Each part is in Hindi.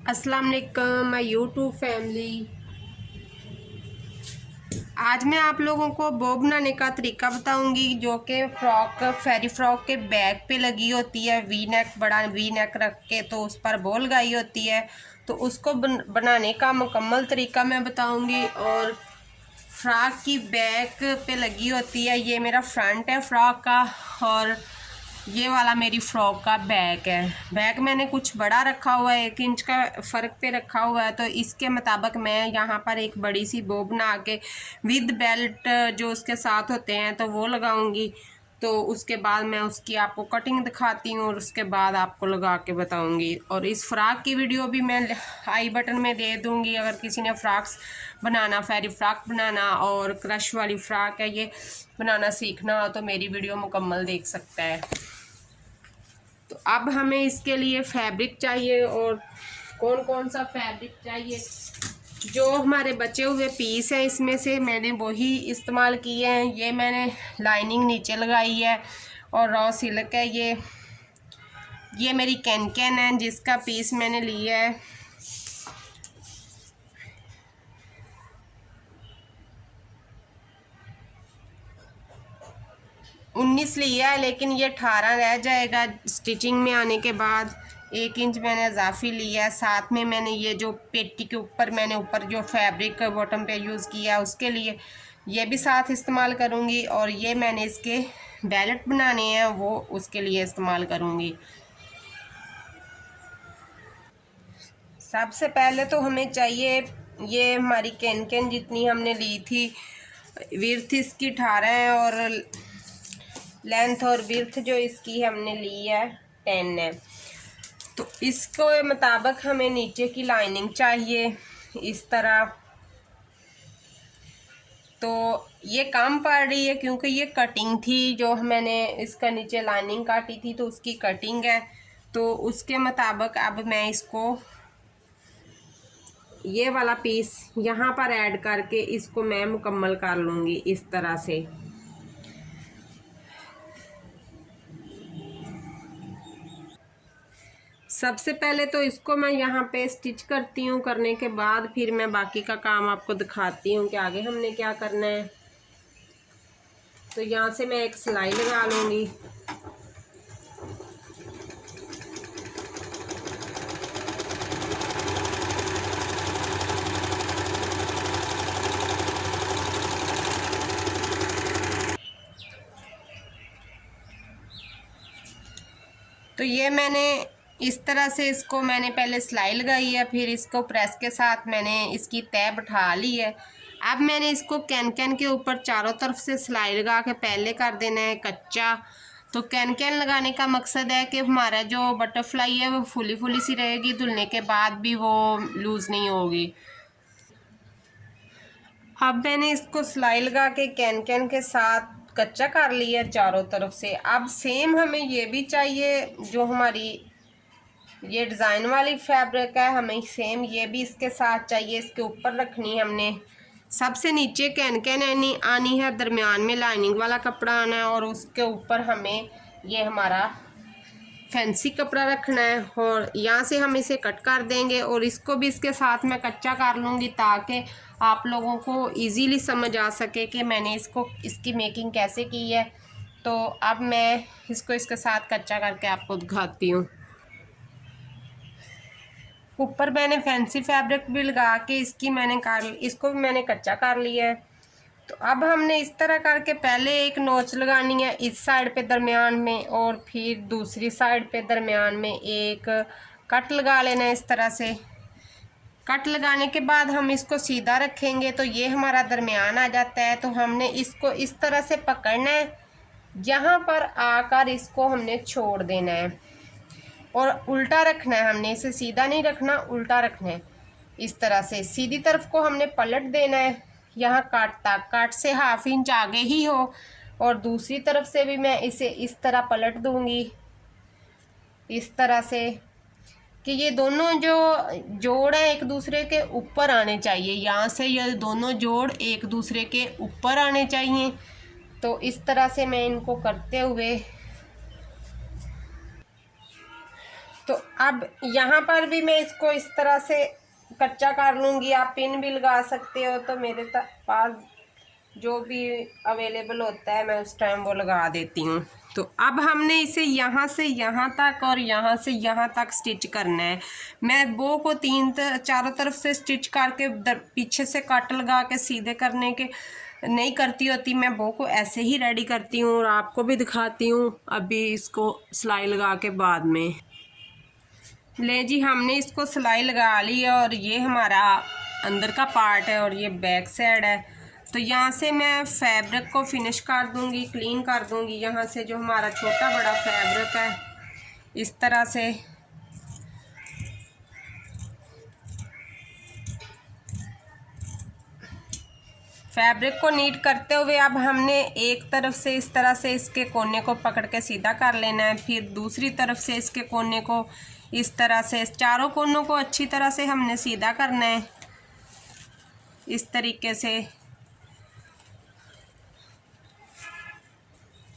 अस्सलाम वालेकुम माय यूट्यूब फैमिली। आज मैं आप लोगों को बो बनाने का तरीका बताऊंगी जो कि फेरी फ्रॉक के बैक पे लगी होती है। वी नेक, बड़ा वी नेक रख के तो उस पर बो लगाई होती है। तो उसको बनाने का मुकम्मल तरीका मैं बताऊंगी। और फ्रॉक की बैक पे लगी होती है, ये मेरा फ्रंट है फ्रॉक का, और ये वाला मेरी फ्रॉक का बैक है। बैक मैंने कुछ बड़ा रखा हुआ है, 1 इंच का फ़र्क पे रखा हुआ है। तो इसके मुताबिक मैं यहाँ पर एक बड़ी सी बो बना के विद बेल्ट जो उसके साथ होते हैं तो वो लगाऊंगी। तो उसके बाद मैं उसकी आपको कटिंग दिखाती हूँ और उसके बाद आपको लगा के बताऊंगी। और इस फ्रॉक की वीडियो भी मैं आई बटन में दे दूँगी। अगर किसी ने फ्रॉक्स बनाना, फेरी फ्रॉक बनाना और क्रश वाली फ्रॉक है ये बनाना सीखना हो तो मेरी वीडियो मुकम्मल देख सकता है। तो अब हमें इसके लिए फैब्रिक चाहिए। और कौन कौन सा फैब्रिक चाहिए, जो हमारे बचे हुए पीस हैं इसमें से मैंने वही इस्तेमाल किए हैं। ये मैंने लाइनिंग नीचे लगाई है और रॉ सिल्क है। ये मेरी कैन है जिसका पीस मैंने लिया है। उन्नीस लिया है, लेकिन ये 18 रह जाएगा स्टिचिंग में आने के बाद। 1 इंच मैंने इजाफी लिया है। साथ में मैंने ये जो पेटी के ऊपर मैंने ऊपर जो फैब्रिक बॉटम पे यूज़ किया है उसके लिए ये भी साथ इस्तेमाल करूँगी। और ये मैंने इसके बैलेट बनाने हैं वो उसके लिए इस्तेमाल करूँगी। सबसे पहले तो हमें चाहिए, ये हमारी कैन जितनी हमने ली थी, विर्थ इसकी 18 है और लेंथ और विर्थ जो इसकी हमने ली है 10 है। तो इसको मुताबिक हमें नीचे की लाइनिंग चाहिए इस तरह। तो ये कम पड़ रही है क्योंकि ये कटिंग थी, जो मैंने इसका नीचे लाइनिंग काटी थी तो उसकी कटिंग है। तो उसके मुताबिक अब मैं इसको ये वाला पीस यहाँ पर ऐड करके इसको मैं मुकम्मल कर लूँगी इस तरह से। सबसे पहले तो इसको मैं यहाँ पे स्टिच करती हूँ, करने के बाद फिर मैं बाकी का काम आपको दिखाती हूँ कि आगे हमने क्या करना है। तो यहाँ से मैं एक सिलाई लगा लूँगी। तो ये मैंने इस तरह से इसको मैंने पहले सिलाई लगाई है, फिर इसको प्रेस के साथ मैंने इसकी तय बैठा ली है। अब मैंने इसको कैन के ऊपर चारों तरफ से सिलाई लगा के पहले कर देना है कच्चा। तो कैन लगाने का मकसद है कि हमारा जो बटरफ्लाई है वो फुली सी रहेगी, धुलने के बाद भी वो लूज़ नहीं होगी। अब मैंने इसको सिलाई लगा के कैन के साथ कच्चा कर लिया चारों तरफ से। अब सेम हमें ये भी चाहिए, जो हमारी ये डिज़ाइन वाली फैब्रिक है हमें सेम ये भी इसके साथ चाहिए। इसके ऊपर रखनी है हमने, सबसे नीचे कैन आनी है, दरमियान में लाइनिंग वाला कपड़ा आना है और उसके ऊपर हमें ये हमारा फैंसी कपड़ा रखना है। और यहाँ से हम इसे कट कर देंगे और इसको भी इसके साथ मैं कच्चा कर लूँगी ताकि आप लोगों को इजीली समझ आ सके कि मैंने इसकी मेकिंग कैसे की है। तो अब मैं इसको इसके साथ कच्चा करके आपको दिखाती हूँ। ऊपर मैंने फैंसी फैब्रिक भी लगा के इसको भी मैंने कच्चा कर लिया है। तो अब हमने इस तरह करके पहले एक नोच लगानी है इस साइड पे दरमियान में, और फिर दूसरी साइड पे दरमियान में एक कट लगा लेना है इस तरह से। कट लगाने के बाद हम इसको सीधा रखेंगे तो ये हमारा दरमियान आ जाता है। तो हमने इसको इस तरह से पकड़ना है, यहाँ पर आकर इसको हमने छोड़ देना है और उल्टा रखना है। हमने इसे सीधा नहीं रखना, उल्टा रखना है। इस तरह से सीधी तरफ को हमने पलट देना है, यहाँ काट से 1/2 इंच आगे ही हो। और दूसरी तरफ से भी मैं इसे इस तरह पलट दूंगी इस तरह से कि ये दोनों जो जोड़ हैं एक दूसरे के ऊपर आने चाहिए। यहाँ से ये दोनों जोड़ एक दूसरे के ऊपर आने चाहिए। तो इस तरह से मैं इनको करते हुए तो अब यहाँ पर भी मैं इसको इस तरह से कच्चा कर लूँगी। आप पिन भी लगा सकते हो, तो मेरे पास जो भी अवेलेबल होता है मैं उस टाइम वो लगा देती हूँ। तो अब हमने इसे यहाँ से यहाँ तक और यहाँ से यहाँ तक स्टिच करना है। मैं बो को चारों तरफ से स्टिच करके पीछे से कट लगा के सीधे करने के नहीं करती होती, मैं बो को ऐसे ही रेडी करती हूँ और आपको भी दिखाती हूँ अभी इसको सिलाई लगा के बाद में। ले जी, हमने इसको सिलाई लगा ली है और ये हमारा अंदर का पार्ट है और ये बैक साइड है। तो यहाँ से मैं फैब्रिक को फिनिश कर दूँगी, क्लीन कर दूँगी। यहाँ से जो हमारा छोटा बड़ा फैब्रिक है इस तरह से फैब्रिक को नीट करते हुए अब हमने एक तरफ से इस तरह से इसके कोने को पकड़ के सीधा कर लेना है, फिर दूसरी तरफ से इसके कोने को इस तरह से, चारों कोनों को अच्छी तरह से हमने सीधा करना है इस तरीके से,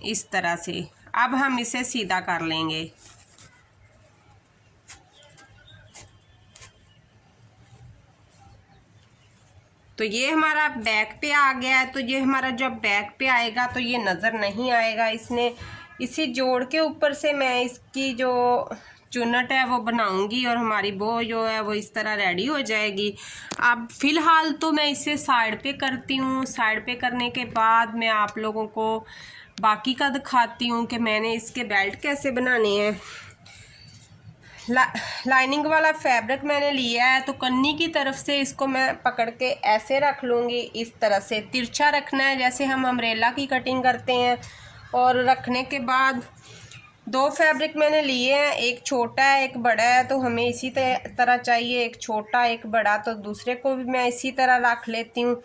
इस तरह से। अब हम इसे सीधा कर लेंगे। तो ये हमारा बैक पे आ गया है। तो ये हमारा जब बैक पे आएगा तो ये नज़र नहीं आएगा। इसी जोड़ के ऊपर से मैं इसकी जो चुन्नट है वो बनाऊंगी और हमारी बो जो है वो इस तरह रेडी हो जाएगी। अब फ़िलहाल तो मैं इसे साइड पे करती हूँ। साइड पे करने के बाद मैं आप लोगों को बाकी का दिखाती हूँ कि मैंने इसके बेल्ट कैसे बनाने हैं। लाइनिंग वाला फैब्रिक मैंने लिया है, तो कन्नी की तरफ से इसको मैं पकड़ के ऐसे रख लूँगी। इस तरह से तिरछा रखना है जैसे हम अम्ब्रेला की कटिंग करते हैं। और रखने के बाद दो फैब्रिक मैंने लिए हैं, एक छोटा है एक बड़ा है, तो हमें इसी तरह चाहिए, एक छोटा एक बड़ा। तो दूसरे को भी मैं इसी तरह रख लेती हूँ।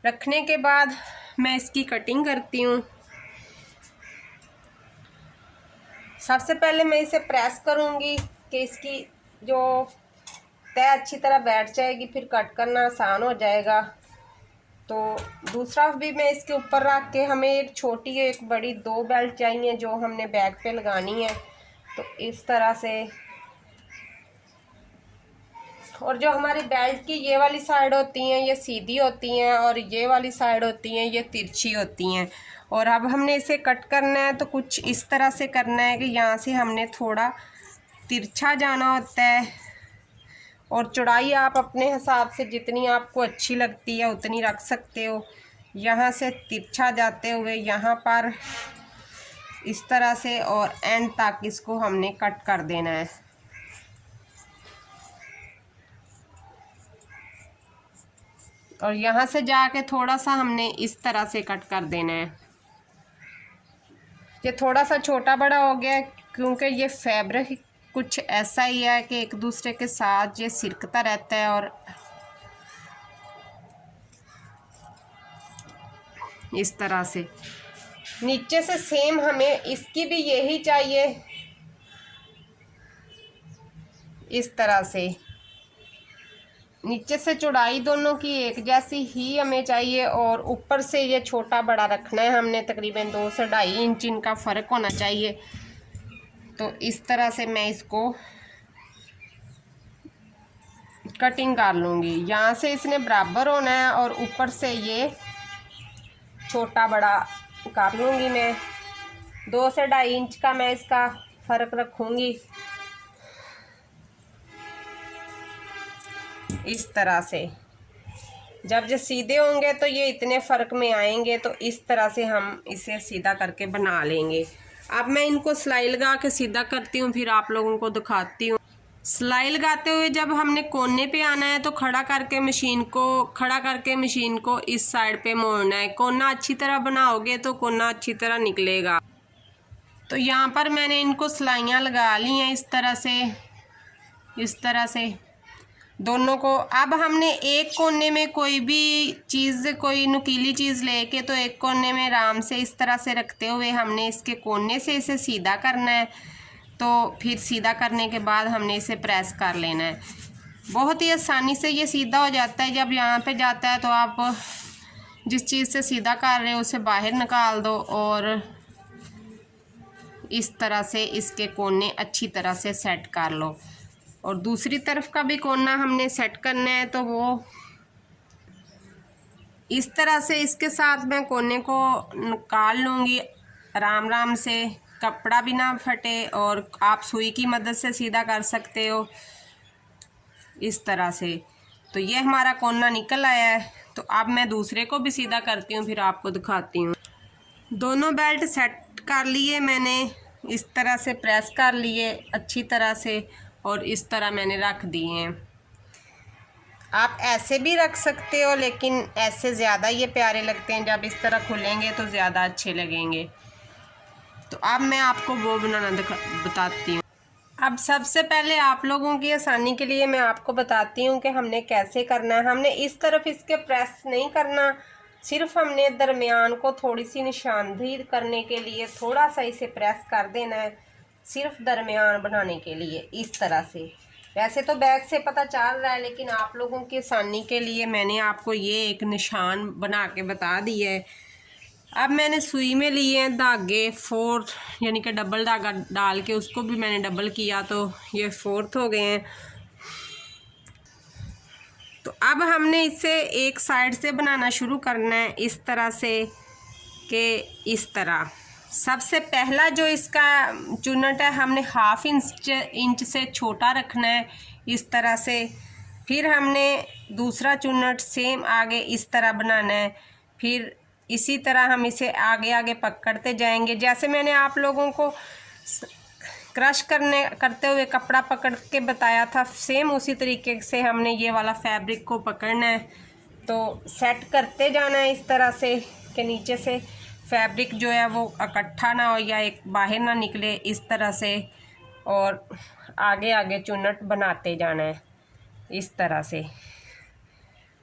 रखने के बाद मैं इसकी कटिंग करती हूँ। सबसे पहले मैं इसे प्रेस करूँगी कि इसकी जो तय अच्छी तरह बैठ जाएगी, फिर कट करना आसान हो जाएगा। तो दूसरा भी मैं इसके ऊपर रख के, हमें एक छोटी एक बड़ी दो बेल्ट चाहिए जो हमने बैक पे लगानी है। तो इस तरह से, और जो हमारी बेल्ट की ये वाली साइड होती हैं ये सीधी होती हैं और ये वाली साइड होती हैं ये तिरछी होती हैं। और अब हमने इसे कट करना है तो कुछ इस तरह से करना है कि यहाँ से हमने थोड़ा तिरछा जाना होता है और चौड़ाई आप अपने हिसाब से जितनी आपको अच्छी लगती है उतनी रख सकते हो। यहाँ से तिरछा जाते हुए यहाँ पर इस तरह से और एंड तक इसको हमने कट कर देना है। और यहाँ से जाके थोड़ा सा हमने इस तरह से कट कर देना है। ये थोड़ा सा छोटा बड़ा हो गया क्योंकि ये फैब्रिक कुछ ऐसा ही है कि एक दूसरे के साथ ये सिरकता रहता है। और इस तरह से नीचे से सेम हमें इसकी भी यही चाहिए, इस तरह से नीचे से चौड़ाई दोनों की एक जैसी ही हमें चाहिए। और ऊपर से ये छोटा बड़ा रखना है हमने, तकरीबन 2 से 2.5 इंच इनका फ़र्क होना चाहिए। तो इस तरह से मैं इसको कटिंग कर लूँगी। यहाँ से इसने बराबर होना है और ऊपर से ये छोटा बड़ा कर लूँगी मैं। 2 से 2.5 इंच का मैं इसका फ़र्क रखूँगी इस तरह से। जब ये सीधे होंगे तो ये इतने फ़र्क में आएंगे। तो इस तरह से हम इसे सीधा करके बना लेंगे। अब मैं इनको सिलाई लगा के सीधा करती हूँ, फिर आप लोगों को दिखाती हूँ। सिलाई लगाते हुए जब हमने कोने पे आना है तो खड़ा करके मशीन को इस साइड पे मोड़ना है। कोना अच्छी तरह बनाओगे तो कोना अच्छी तरह निकलेगा। तो यहाँ पर मैंने इनको सिलाइयाँ लगा ली हैं इस तरह से दोनों को। अब हमने एक कोने में कोई नुकीली चीज़ लेके तो एक कोने में आराम से इस तरह से रखते हुए हमने इसके कोने से इसे सीधा करना है। तो फिर सीधा करने के बाद हमने इसे प्रेस कर लेना है। बहुत ही आसानी से ये सीधा हो जाता है। जब यहाँ पे जाता है तो आप जिस चीज़ से सीधा कर रहे हो उसे बाहर निकाल दो और इस तरह से इसके कोने अच्छी तरह से सेट कर लो। और दूसरी तरफ का भी कोना हमने सेट करना है, तो वो इस तरह से इसके साथ मैं कोने को निकाल लूँगी आराम आराम से, कपड़ा भी ना फटे, और आप सुई की मदद से सीधा कर सकते हो इस तरह से। तो ये हमारा कोना निकल आया है। तो अब मैं दूसरे को भी सीधा करती हूँ, फिर आपको दिखाती हूँ। दोनों बेल्ट सेट कर लिए मैंने, इस तरह से प्रेस कर लिए अच्छी तरह से, और इस तरह मैंने रख दिए हैं। आप ऐसे भी रख सकते हो, लेकिन ऐसे ज़्यादा ये प्यारे लगते हैं, जब इस तरह खुलेंगे तो ज़्यादा अच्छे लगेंगे। तो अब मैं आपको वो बनाना बताती हूँ। अब सबसे पहले आप लोगों की आसानी के लिए मैं आपको बताती हूँ कि हमने कैसे करना है। हमने इस तरफ इसके प्रेस नहीं करना, सिर्फ हमने दरमियान को थोड़ी सी निशानदेही करने के लिए थोड़ा सा इसे प्रेस कर देना है, सिर्फ दरमियान बनाने के लिए इस तरह से। वैसे तो बैक से पता चल रहा है, लेकिन आप लोगों की आसानी के लिए मैंने आपको ये एक निशान बना के बता दिया है। अब मैंने सुई में लिए हैं धागे 4, यानी कि डबल धागा डाल के उसको भी मैंने डबल किया, तो ये 4th हो गए हैं। तो अब हमने इसे एक साइड से बनाना शुरू करना है इस तरह से, कि इस तरह सबसे पहला जो इसका चुन्नट है हमने 1/2 इंच से छोटा रखना है इस तरह से। फिर हमने दूसरा चुन्नट सेम आगे इस तरह बनाना है। फिर इसी तरह हम इसे आगे आगे पकड़ते जाएंगे, जैसे मैंने आप लोगों को क्रश करते हुए कपड़ा पकड़ के बताया था, सेम उसी तरीके से हमने ये वाला फैब्रिक को पकड़ना है। तो सेट करते जाना है इस तरह से कि नीचे से फैब्रिक जो है वो इकट्ठा ना हो या एक बाहर ना निकले इस तरह से, और आगे आगे चुन्नट बनाते जाना है इस तरह से।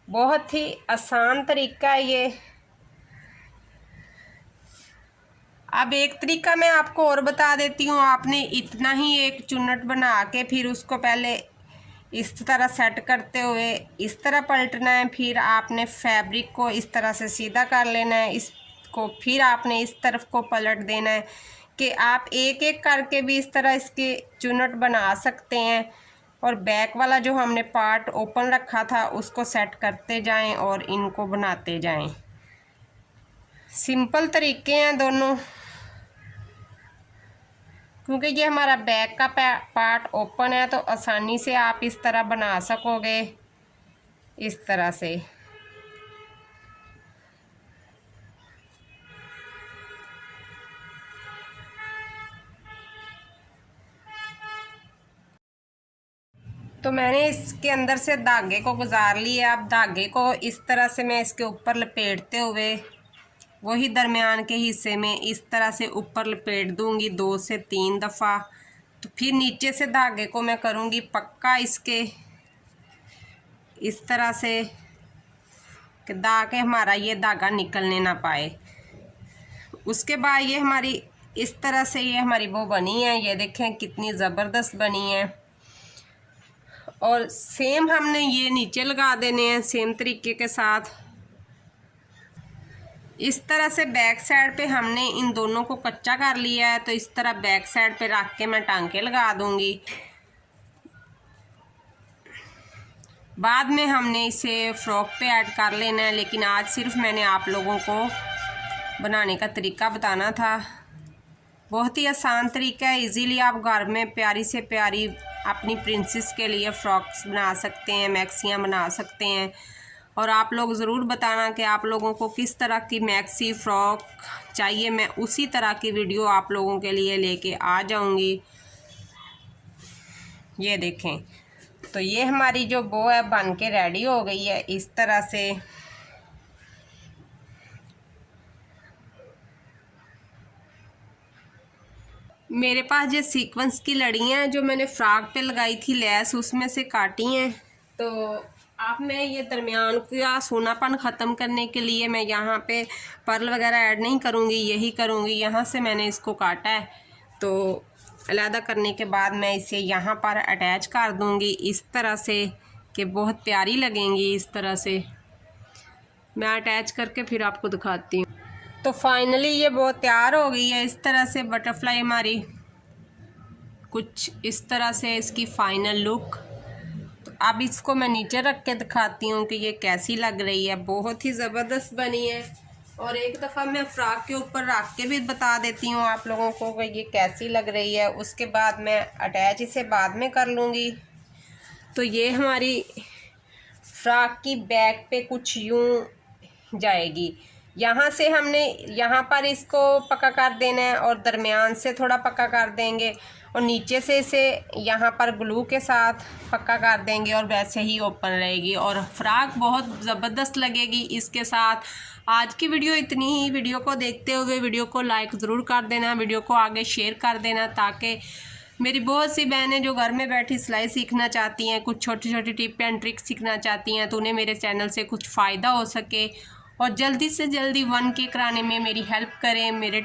बहुत ही आसान तरीका है ये। अब एक तरीका मैं आपको और बता देती हूँ। आपने इतना ही एक चुन्नट बना के फिर उसको पहले इस तरह सेट करते हुए इस तरह पलटना है, फिर आपने फैब्रिक को इस तरह से सीधा कर लेना है इसको, फिर आपने इस तरफ को पलट देना है, कि आप एक एक करके भी इस तरह इसके चुन्नट बना सकते हैं। और बैक वाला जो हमने पार्ट ओपन रखा था उसको सेट करते जाएं और इनको बनाते जाएं। सिंपल तरीके हैं दोनों, क्योंकि ये हमारा बैक का पार्ट ओपन है, तो आसानी से आप इस तरह बना सकोगे इस तरह से। तो मैंने इसके अंदर से धागे को गुजार लिया। अब धागे को इस तरह से मैं इसके ऊपर लपेटते हुए वही दरमियान के हिस्से में इस तरह से ऊपर लपेट दूंगी 2 से 3 दफ़ा। तो फिर नीचे से धागे को मैं करूंगी पक्का इसके इस तरह से, कि ताकि हमारा ये धागा निकलने ना पाए। उसके बाद ये हमारी इस तरह से ये हमारी वो बनी है, ये देखें कितनी ज़बरदस्त बनी है। और सेम हमने ये नीचे लगा देने हैं सेम तरीके के साथ। इस तरह से बैक साइड पे हमने इन दोनों को कच्चा कर लिया है, तो इस तरह बैक साइड पे रख के मैं टांके लगा दूंगी। बाद में हमने इसे फ्रॉक पे ऐड कर लेना है, लेकिन आज सिर्फ मैंने आप लोगों को बनाने का तरीका बताना था। बहुत ही आसान तरीका है, इजीली आप घर में प्यारी से प्यारी अपनी प्रिंसेस के लिए फ्रॉक्स बना सकते हैं, मैक्सियाँ बना सकते हैं। और आप लोग ज़रूर बताना कि आप लोगों को किस तरह की मैक्सी फ़्रॉक चाहिए, मैं उसी तरह की वीडियो आप लोगों के लिए लेके आ जाऊंगी। ये देखें, तो ये हमारी जो बो है बन के रेडी हो गई है इस तरह से। मेरे पास ये सीक्वेंस की लड़ियाँ हैं जो मैंने फ्रॉक पे लगाई थी लेस, उसमें से काटी हैं। तो अब मैं ये दरमियान का सोनापन ख़त्म करने के लिए मैं यहाँ पे पर्ल वगैरह ऐड नहीं करूँगी, यही करूँगी। यहाँ से मैंने इसको काटा है, तो अलहदा करने के बाद मैं इसे यहाँ पर अटैच कर दूँगी इस तरह से, कि बहुत प्यारी लगेंगी इस तरह से। मैं अटैच करके फिर आपको दिखाती हूँ। तो फाइनली ये बहुत तैयार हो गई है। इस तरह से बटरफ्लाई हमारी कुछ इस तरह से इसकी फाइनल लुक। तो अब इसको मैं नीचे रख के दिखाती हूँ कि ये कैसी लग रही है। बहुत ही ज़बरदस्त बनी है। और एक दफ़ा मैं फ़्रॉक के ऊपर रख के भी बता देती हूँ आप लोगों को कि ये कैसी लग रही है। उसके बाद मैं अटैच इसे बाद में कर लूँगी। तो ये हमारी फ़्रॉक की बैक पे कुछ यूँ जाएगी। यहाँ से हमने यहाँ पर इसको पक्का कर देना है और दरमियान से थोड़ा पक्का कर देंगे और नीचे से इसे यहाँ पर ग्लू के साथ पक्का कर देंगे और वैसे ही ओपन रहेगी और फ़्रॉक बहुत ज़बरदस्त लगेगी इसके साथ। आज की वीडियो इतनी ही। वीडियो को देखते हुए वीडियो को लाइक ज़रूर कर देना, वीडियो को आगे शेयर कर देना, ताकि मेरी बहुत सी बहनें जो घर में बैठी सिलाई सीखना चाहती हैं, कुछ छोटी छोटी टिप एंड ट्रिक्स सीखना चाहती हैं, तो उन्हें मेरे चैनल से कुछ फ़ायदा हो सके और जल्दी से जल्दी 1K कराने में मेरी हेल्प करें। मेरे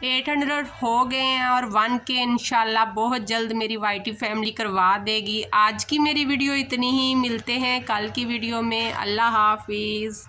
800 हो गए हैं और 1K इंशाल्लाह बहुत जल्द मेरी YT फैमिली करवा देगी। आज की मेरी वीडियो इतनी ही। मिलते हैं कल की वीडियो में। अल्लाह हाफिज़।